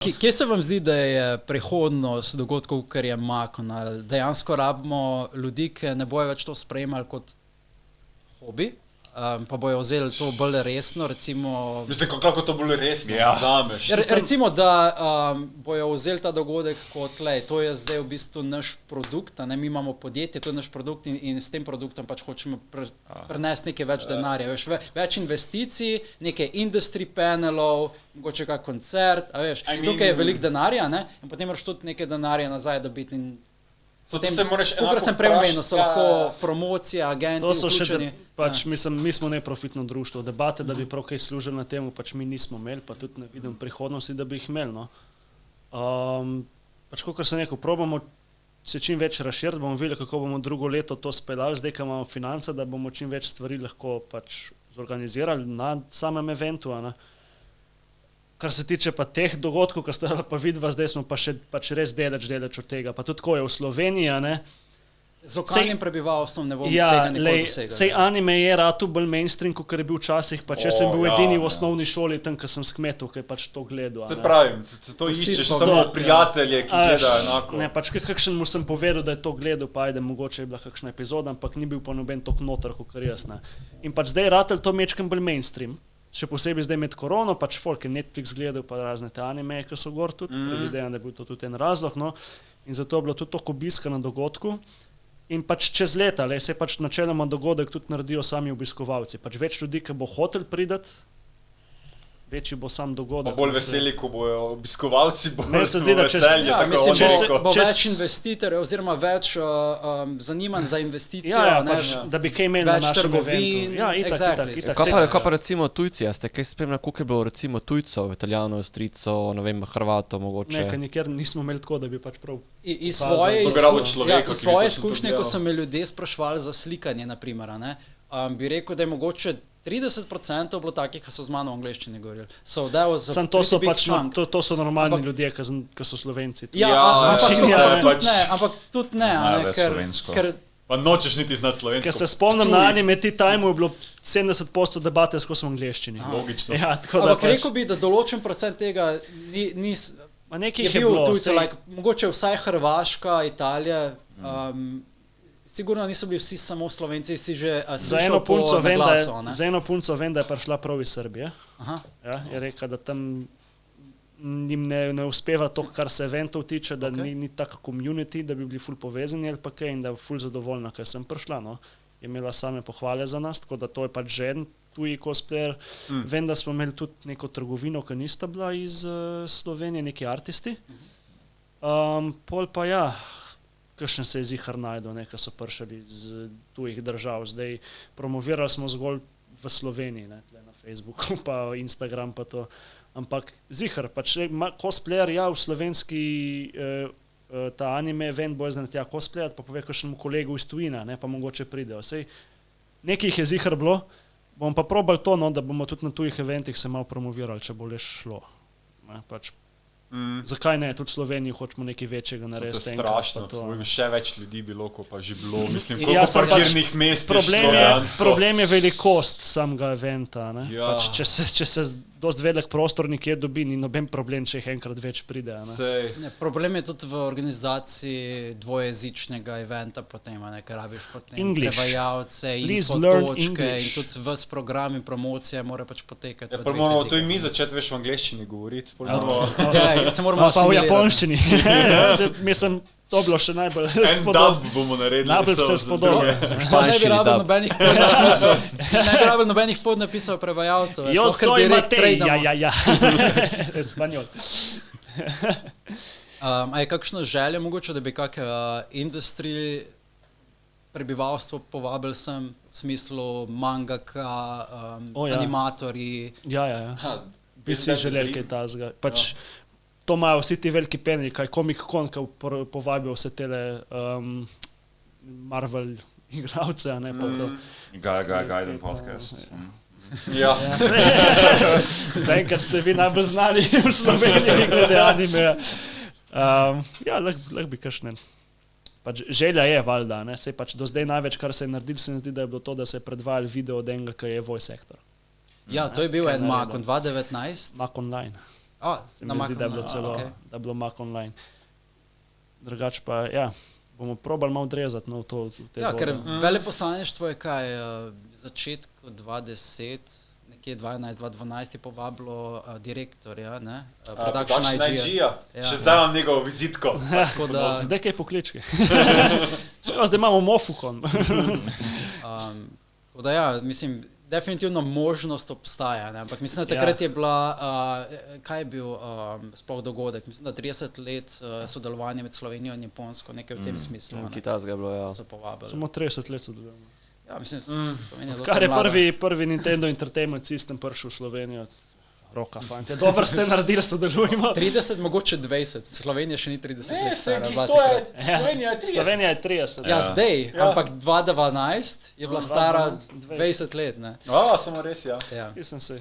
Kje se vam zdi, da je prihodnost dogodkov, kar je Makon? Ali dejansko rabimo ljudi, ki ne bojo več to sprejemali kot hobi, pa bojo vzeli to bolj resno, recimo... Mislim, kako to bolj resno vzameš? Recimo, da bojo vzeli ta dogodek kot, to je zdaj v bistvu naš produkt, mi imamo podjetje, to je naš produkt in s tem produktom pač hočemo prenesti nekaj več denarja, več investicij, nekaj industry panelov, mogoče kak koncert, tukaj je veliko denarja, in potem moraš tudi nekaj denarja nazaj dobiti in potem, kako sem prej omenil, so lahko promocije, agenti, vključeni. Mi smo neprofitno društvo, debate, da bi prav kaj služili na temu, pač mi nismo imeli, pa tudi ne vidim prihodnosti, da bi jih imeli. Pač kakor sem rekel, probamo se čim več razširiti, bomo videli, kako bomo drugo leto to speljali, zdaj, ko imamo finance, da bomo čim več stvari lahko pač zorganizirali na samem eventu. Kar se tiče pa teh dogodkov, ko ste pa vidva, zdaj smo pa še pač res deleč od tega. Pa tudi ko je v Sloveniji, z lokalnim prebivalstvom ne bomo tega nikoli dosegali. Sej anime je ratu bolj mainstream, kot je bil včasih, pa če sem bil edini v osnovni šoli tam, ko sem s kmetov, ki je pač to gledal. Se pravim, to iščeš samo prijatelje, ki gledajo enako. Ne, pač kakšen mu sem povedal, da je to gledal, pa ajde, mogoče je bila kakšna epizoda, ampak ni bil pa noben tok noter, kot jaz. In pač zdaj ratel to mečkem bolj mainstream. Še posebej zdaj med korono, pač folk je Netflix gledal, pa razne te anime, ki so gor tudi, predvidevam, da je bil to tudi en razlog, in zato je bilo tudi toliko obiska na dogodku. In pač čez leta, se pač načeloma dogodek tudi naredijo sami obiskovalci. Pač več ljudi, ki bo hotel pridati, večji bo sam dogodek. Pa bolj veseli, ko bojo obiskovalci, bolj veselje, tako mislim, bo več investitorjev oziroma več zanimanj za investicijo. Da bi kaj imeli na našem eventu. Kaj pa recimo tujci, ste kaj spremljali, koliko je bilo recimo tujcev, Italijanov, Avstrijcev, ne vem, Hrvatov mogoče? Nekaj nikjer nismo imeli tako, da bi pač prav... Iz svoje izkušnje, ko so me ljudje sprašvali za slikanje, naprimer, bi rekel, da je mogoče 30% bilo takih, ki so z mano v angleščini govorili. To so normalni ljudje, ki so Slovenci. Ampak tudi ne, ker... Pa nočeš niti znati slovensko. Ker se spomnim na anime T-Time, je bilo 70% debate skozi v angleščini. Logično. Ampak rekel bi, da določen procent tega je bil tujce, mogoče vsaj Hrvaška, Italija, sigurno niso bili vsi samo Slovenci, si že slišal po naglasu. Za eno punco vem, da je prišla prav iz Srbije. Je rekla, da tam njim ne uspeva to, kar se eventov tiče, da ni taka community, da bi bili ful povezani ali pa kaj in da je ful zadovoljna, ker sem prišla. Je imela same pohvale za nas, tako da to je pač že en tuji cosplayer. Vem, da smo imeli tudi neko trgovino, ki nista bila iz Slovenije, neki artisti. Pol pa kakšen se je zihar najdel, ki so prišli iz tujih držav. Zdaj promovirali smo zgolj v Sloveniji, na Facebooku, pa Instagram, pa to. Ampak zihar, pač cosplayer, v slovenski ta anime event bo znati cosplayat, pa pove kakšnemu kolegu iz tujina, pa mogoče pridejo. Sej, nekaj jih je zihar bilo, bom pa probal to, da bomo tudi na tujih eventih se malo promovirali, če bo le šlo. Pač zakaj ne, tudi v Sloveniji hočemo nekaj večjega narediti. To je strašno, še več ljudi bilo, ko pa že bilo, mislim, koliko parkirnih mest je šlo dejansko. Problem je velikost samega eventa, pač, če se dosti velik prostor nekje dobi, ni noben problem, če jih enkrat več pride. Problem je tudi v organizaciji dvojezičnega eventa potem, ker rabiš potem prevajalce, infotočke in tudi ves program in promocija mora pač potekati. Pa moramo to in mi začeti veš v angleščini govoriti. Se moramo pa v japonščini. Mislim, to bilo še najbolj spodobno. En dub bomo naredili. Najbolj se spodobno. Ne bi rabil nobenih podnapisov prevajalcev. Yo soy Matej, ja. Espanjol. A je kakšno želje mogoče, da bi kak industry prebivalstvo povabili sem, v smislu mangaka, animatorji? Ja. Bi si želeli kaj tazga. Pač to imajo vsi ti veliki peni, kaj Comic-Con, ki povabijo vse tele Marvel igravce, pa to. Gaiden podcast. Ja. Zaenkrat ste vi najbolj znani v Sloveniji glede anime. Lahko bi kakšne. Pač želja je, valjda, sej pač do zdaj največ, kar se je naredil, se mi zdi, da je bilo to, da se je predvajal video od enega, ki je voice actor. Ja, to je bil en Makon 2019. Makon Line. Se mi zdi, da je bilo celo, da je bilo Mac online. Drugač pa, ja, bomo probali malo odrezati v te Ja, vode. ker veleposlaništvo je kaj, začetku 2010, nekje 2011 je povabilo direktorja, ne, Production IG-ja. Ja. Še zdaj imam njegovo vizitko. Tako da, Zdaj kaj poklički. Zdaj imamo Mofukon. tako da ja, mislim, definitivno možnost obstaja, ne? Ampak mislim, da takrat je bila, kaj je bil sploh dogodek, mislim, da 30 let sodelovanja med Slovenijo in Japonsko, nekaj v tem smislu. Ne? Kitajska je bilo, ja. So povabili. Samo 30 let sodelujemo. Ja, mislim, Slovenija je Kar je prvi Nintendo Entertainment System prišel v Slovenijo. Roka, fantje. Dobro ste naredili, sodelujemo. 30, mogoče 20. Slovenija še ni 30 let stara. Slovenija je 30. Slovenija je 30. Ja, zdaj, ampak 2012 je bila stara 20 let, ne. Samo res, ja. Mislim si.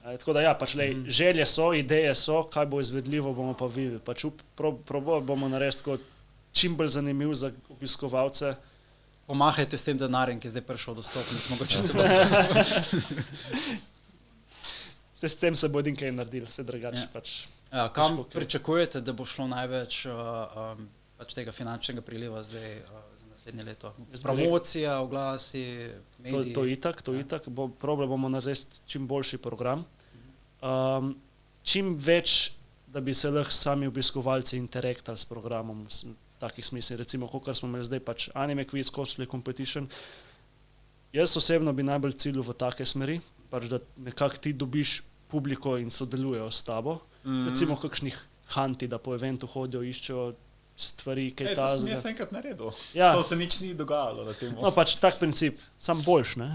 Tako da ja, pač želje so, ideje so, kaj bo izvedljivo, bomo pa videli. Pač probali bomo narediti tako čim bolj zanimiv za obiskovalce. Pomahajte s tem denarjem, ki je zdaj prišel dostopnic, mogoče se bo. S tem se bo edin kaj naredil, vse drugače pač. Kam pričakujete, da bo šlo največ pač tega finančnega priliva zdaj za naslednje leto? Promocija, oglasi, mediji? To itak. Probali bomo narediti čim boljši program. Čim več, da bi se lahko sami obiskovalci interaktali s programom, v takih smislih, recimo, kot smo imeli zdaj pač Anime Quiz, Cosplay Competition. Jaz osebno bi najbolj ciljil v take smeri, pač da nekako ti dobiš publiko in sodelujejo s tabo. Recimo kakšnih hanti, da po eventu hodijo, iščejo stvari, kaj to sem jaz enkrat naredil. Ja. Se nič ni dogajalo na tem. No, pač tak princip, sam boljš, ne?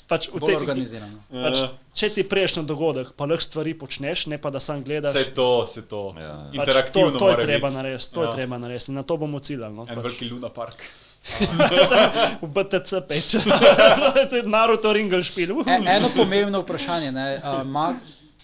Pač bolj organizirano. Pač, če ti priješ na dogodek, pa lahko stvari počneš, ne pa da sam gledaš. Se to. Ja. Interaktivno pač to mora je treba biti. narediti, to je treba narediti. Na to bomo ciljali. No? En veliki Luna Park. V BTC peč. Naruto Ringle špil. Eno pomembno vprašanje, ne.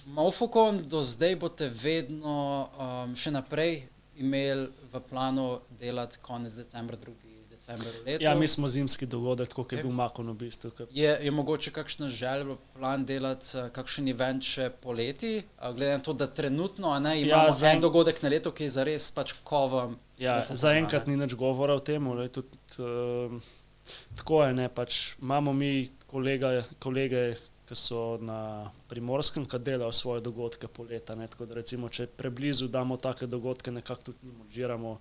Mofukon, do zdaj boste vedno še naprej imeli v planu delati konec decembra, 2. decembra leto. Ja, mi smo zimski dogodek, tako kot je bil Makon v bistvu. Je mogoče kakšna želja, plan delati kakšen event še poleti, glede na to, da trenutno imamo en dogodek na leto, ki je zares pač kovam. Ja, zaenkrat ni nič govora o tem, tako je, ne, pač imamo mi kolege, ki so na Primorskem, ki delajo svoje dogodke poleta, ne, tako da recimo, če preblizu damo take dogodke, nekako tudi njim odžiramo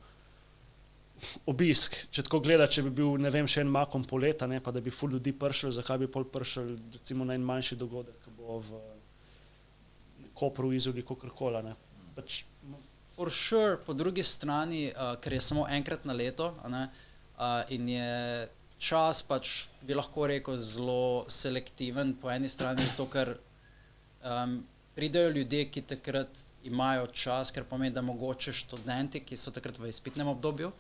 obisk. Če tako gleda, če bi bil, ne vem, še en Makon poleta, ne, pa da bi ful ljudi prišli, zakaj bi pol prišli recimo na en manjši dogodek, ki bo v Kopru, Izoli, kakorkoli, ne. Pač, for sure, po drugi strani, ker je samo enkrat na leto, in je čas pač, bi lahko rekel, zelo selektiven po eni strani, zato ker pridejo ljudje, ki takrat imajo čas, ker pomeni, da mogoče študenti, ki so takrat v izpitnem obdobju,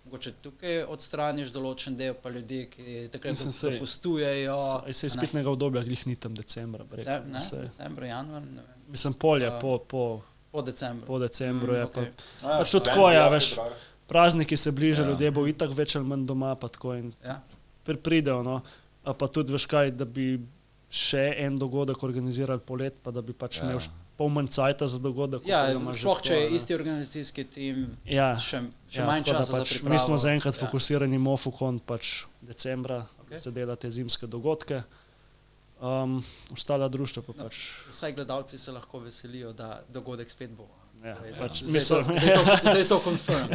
mogoče tukaj odstraniš določen del, pa ljudi, ki takrat dopustujejo. Se izpitnega obdobja glih ni tam decembra. Decembra, januar, ne vem. Mislim, polje po decembru. Po decembru je pa. Pa tudi tako, ja, veš, prazniki se bližajo, ljudje bo itak več ali manj doma, pa tako in pridejo, no. Pa tudi, veš kaj, da bi še en dogodek organizirali polet, pa da bi pač imel pol manj cajta za dogodek. Ja, sploh če je isti organizacijski tim, še manj časa za pripravo. Mi smo zaenkrat fokusirani Mofukon, pač decembra, se delate zimske dogodke. Ostala društva pa pač. Vsaj gledalci se lahko veselijo, da dogodek spet bo. Ja, pač zdaj je to confirm.